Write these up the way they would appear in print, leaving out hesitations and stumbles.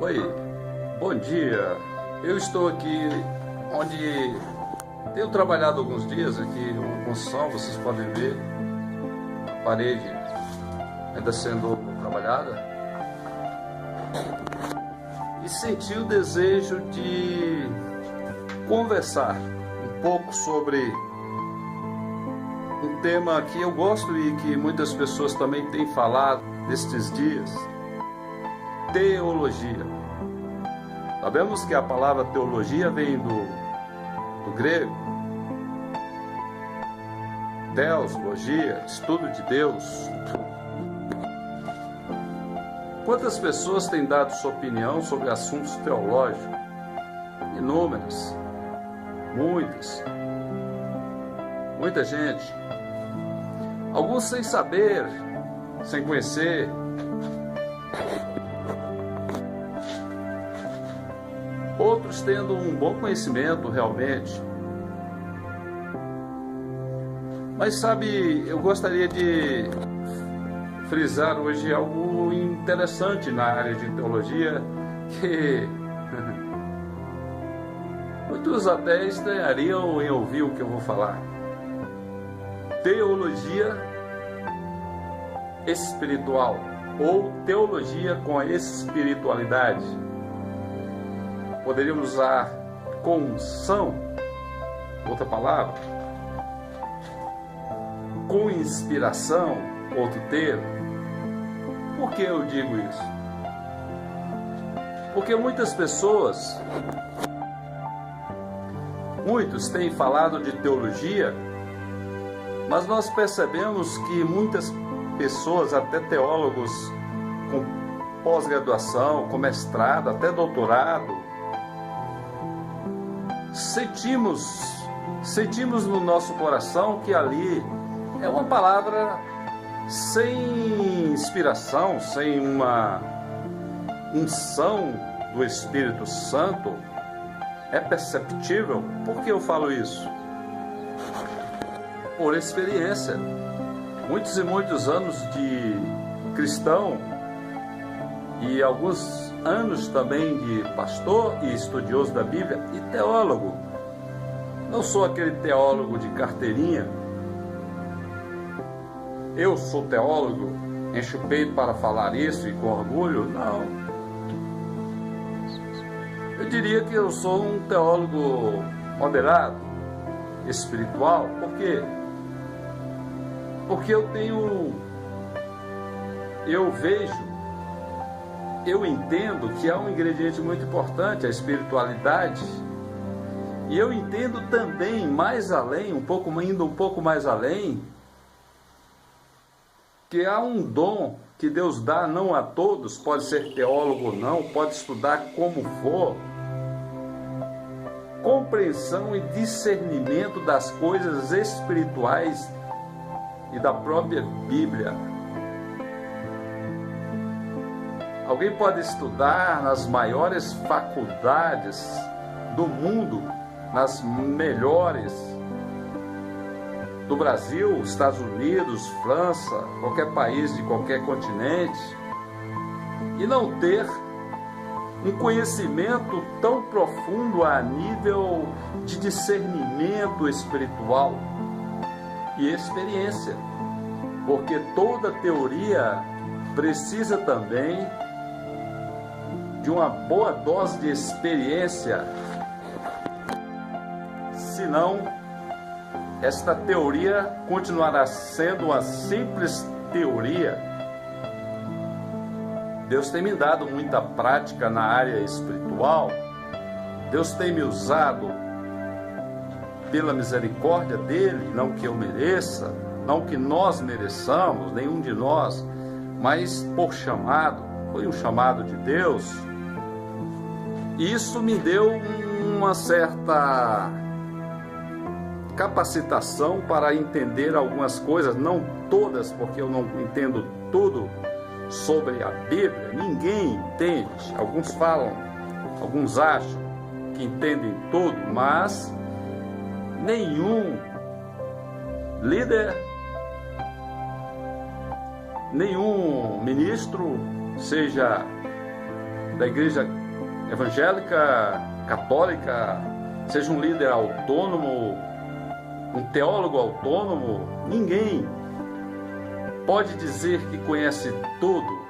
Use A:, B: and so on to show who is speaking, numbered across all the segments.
A: Oi, bom dia. Eu estou aqui onde tenho trabalhado alguns dias aqui, uma construção, vocês podem ver a parede ainda sendo trabalhada, e senti o desejo de conversar um pouco sobre um tema que eu gosto e que muitas pessoas também têm falado nestes dias: teologia. Sabemos que a palavra teologia vem do grego, Deus, logia, estudo de Deus. Quantas pessoas têm dado sua opinião sobre assuntos teológicos? Inúmeras, muitas, muita gente. Alguns sem saber, sem conhecer. Outros tendo um bom conhecimento realmente. Mas sabe, eu gostaria de frisar hoje algo interessante na área de teologia, que muitos até estranhariam em ouvir o que eu vou falar. Teologia espiritual, ou teologia com espiritualidade. Poderíamos usar com unção, outra palavra, com inspiração, outro termo. Por que eu digo isso? Porque muitos têm falado de teologia, mas nós percebemos que muitas pessoas, até teólogos com pós-graduação, com mestrado, até doutorado, sentimos no nosso coração que ali é uma palavra sem inspiração, sem uma unção do Espírito Santo. É perceptível. Por que eu falo isso? Por experiência. Muitos e muitos anos de cristão e alguns anos também de pastor e estudioso da Bíblia e teólogo. Não sou aquele teólogo de carteirinha. Eu sou teólogo, encho o peito para falar isso e com orgulho. Não. Eu diria que eu sou um teólogo moderado, espiritual. Por quê? Porque eu entendo que há um ingrediente muito importante, a espiritualidade. E eu entendo também mais além, indo um pouco mais além, que há um dom que Deus dá não a todos, pode ser teólogo ou não, pode estudar como for, compreensão e discernimento das coisas espirituais e da própria Bíblia. Alguém pode estudar nas maiores faculdades do mundo, nas melhores do Brasil, Estados Unidos, França, qualquer país de qualquer continente, e não ter um conhecimento tão profundo a nível de discernimento espiritual e experiência, porque toda teoria precisa também de uma boa dose de experiência, senão esta teoria continuará sendo uma simples teoria. Deus tem me dado muita prática na área espiritual. Deus tem me usado pela misericórdia dele, não que eu mereça, não que nós mereçamos, nenhum de nós, mas por chamado, foi um chamado de Deus. Isso me deu uma certa capacitação para entender algumas coisas, não todas, porque eu não entendo tudo sobre a Bíblia. Ninguém entende. Alguns falam, alguns acham que entendem tudo, mas nenhum líder nenhum ministro, seja da igreja evangélica, católica, seja um líder autônomo, um teólogo autônomo, ninguém pode dizer que conhece tudo.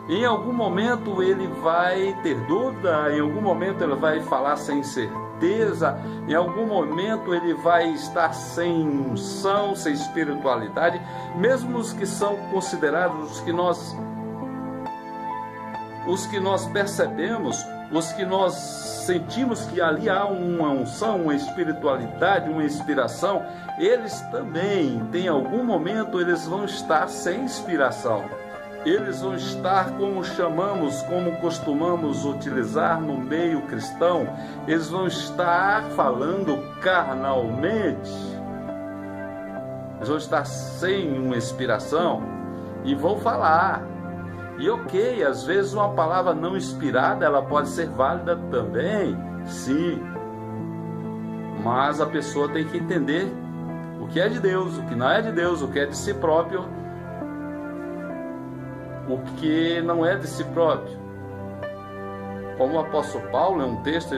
A: Em algum momento ele vai ter dúvida, em algum momento ele vai falar sem certeza, em algum momento ele vai estar sem unção, sem espiritualidade, mesmo os que são considerados os que nós percebemos, os que nós sentimos que ali há uma unção, uma espiritualidade, uma inspiração, eles também, em algum momento, eles vão estar sem inspiração. Eles vão estar, como chamamos, como costumamos utilizar no meio cristão, eles vão estar falando carnalmente. Eles vão estar sem uma inspiração e vão falar. E ok, às vezes uma palavra não inspirada, ela pode ser válida também, sim. Mas a pessoa tem que entender o que é de Deus, o que não é de Deus, o que é de si próprio, o que não é de si próprio. Como o apóstolo Paulo, em um texto,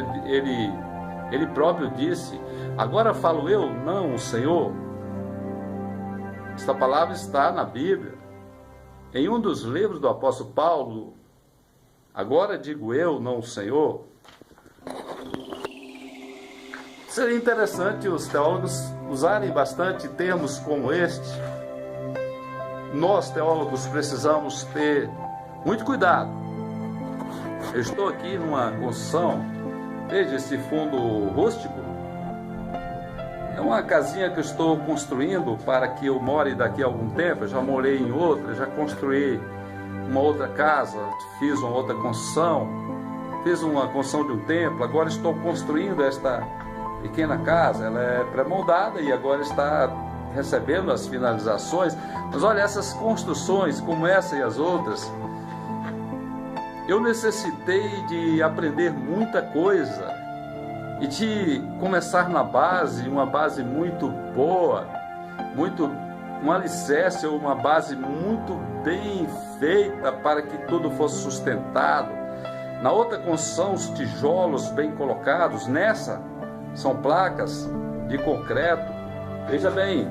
A: ele próprio disse: agora falo eu, não o Senhor. Esta palavra está na Bíblia. Em um dos livros do apóstolo Paulo, agora digo eu, não o Senhor. Seria interessante os teólogos usarem bastante termos como este. Nós, teólogos, precisamos ter muito cuidado. Eu estou aqui numa construção, veja esse fundo rústico. É uma casinha que eu estou construindo para que eu more daqui a algum tempo. Eu já morei em outra, já construí uma outra casa, fiz uma outra construção, fiz uma construção de um templo, agora estou construindo esta pequena casa. Ela é pré-moldada e agora está recebendo as finalizações. Mas olha, essas construções, como essa e as outras, eu necessitei de aprender muita coisa e de começar na base, uma base muito boa, um alicerce, uma base muito bem feita para que tudo fosse sustentado. Na outra construção, os tijolos bem colocados. Nessa, são placas de concreto. Veja bem,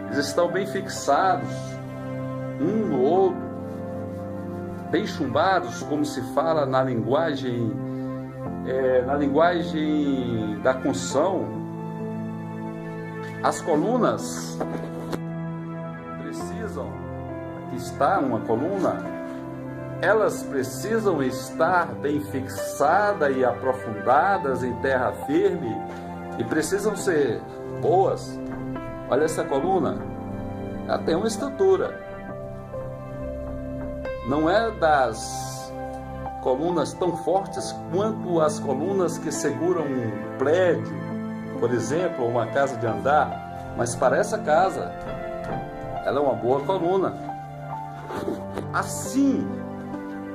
A: eles estão bem fixados, um no outro, bem chumbados, como se fala na linguagem da construção. As colunas precisam, aqui está uma coluna, elas precisam estar bem fixadas e aprofundadas em terra firme e precisam ser boas. Olha essa coluna, ela tem uma estrutura. Não é das colunas tão fortes quanto as colunas que seguram um prédio, por exemplo, uma casa de andar, mas para essa casa, ela é uma boa coluna. Assim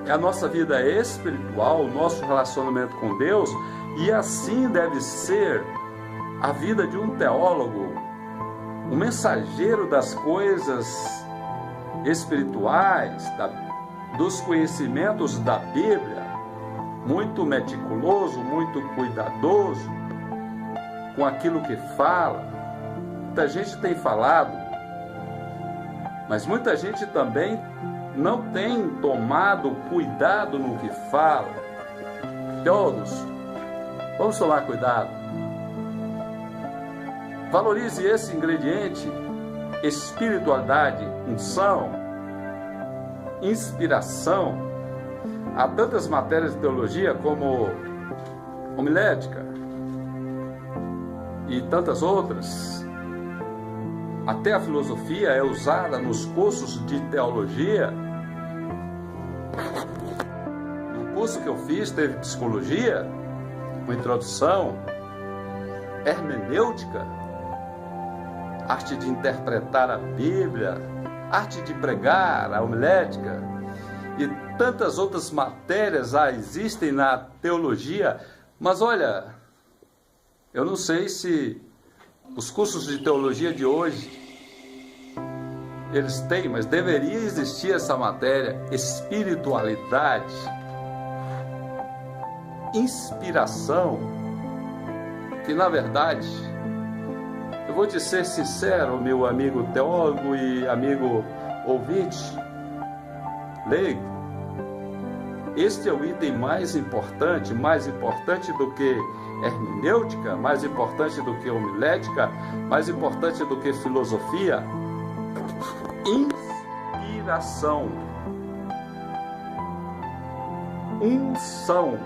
A: é a nossa vida espiritual, o nosso relacionamento com Deus, e assim deve ser a vida de um teólogo, um mensageiro das coisas espirituais, dos conhecimentos da Bíblia, muito meticuloso, muito cuidadoso com aquilo que fala. Muita gente tem falado, mas muita gente também não tem tomado cuidado no que fala. Teólogos, vamos tomar cuidado. Valorize esse ingrediente: espiritualidade, unção, inspiração. Há tantas matérias de teologia como homilética e tantas outras. Até a filosofia é usada nos cursos de teologia. No curso que eu fiz teve psicologia, uma introdução, hermenêutica, arte de interpretar a Bíblia, arte de pregar, a homilética e tantas outras matérias existem na teologia. Mas olha, eu não sei se os cursos de teologia de hoje eles têm, mas deveria existir essa matéria, espiritualidade, inspiração, que na verdade, eu vou te ser sincero, meu amigo teólogo e amigo ouvinte, leigo, este é o item mais importante do que hermenêutica, mais importante do que homilética, mais importante do que filosofia. Inspiração, unção,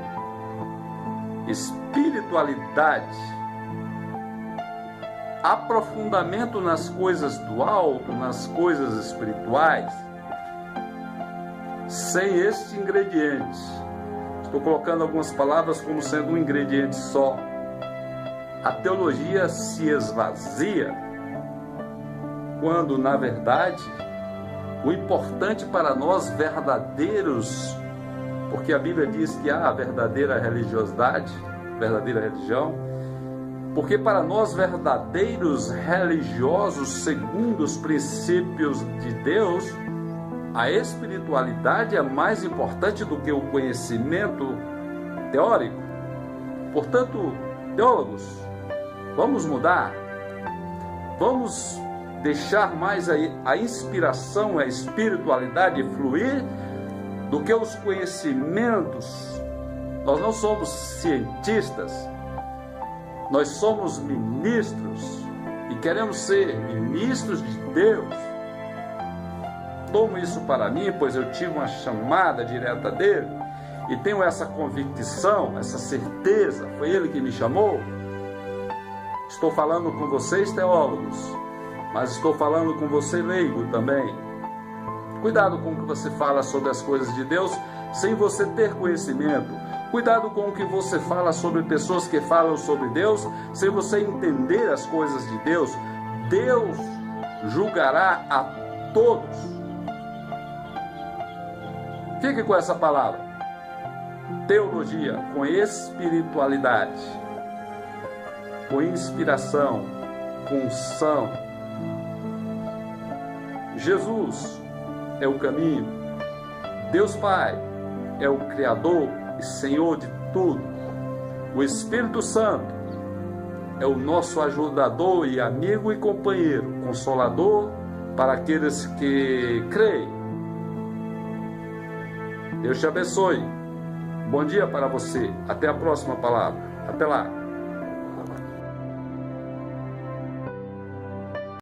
A: espiritualidade, aprofundamento nas coisas do alto, nas coisas espirituais. Sem este ingrediente, estou colocando algumas palavras como sendo um ingrediente só, a teologia se esvazia, quando na verdade o importante para nós verdadeiros, porque a Bíblia diz que há a verdadeira religiosidade, verdadeira religião, porque para nós verdadeiros religiosos segundo os princípios de Deus, a espiritualidade é mais importante do que o conhecimento teórico. Portanto, teólogos, vamos mudar, vamos deixar mais a inspiração, a espiritualidade fluir do que os conhecimentos. Nós não somos cientistas, nós somos ministros e queremos ser ministros de Deus. Tomo isso para mim, pois eu tive uma chamada direta dele e tenho essa convicção, essa certeza, foi ele que me chamou. Estou falando com vocês, teólogos, mas estou falando com você, leigo, também. Cuidado com o que você fala sobre as coisas de Deus sem você ter conhecimento. Cuidado com o que você fala sobre pessoas que falam sobre Deus sem você entender as coisas de Deus. Deus julgará a todos. Fique com essa palavra. Teologia com espiritualidade, com inspiração, com unção. Jesus é o caminho. Deus Pai é o Criador e Senhor de tudo. O Espírito Santo é o nosso ajudador e amigo e companheiro, consolador para aqueles que creem. Deus te abençoe. Bom dia para você. Até a próxima palavra. Até lá.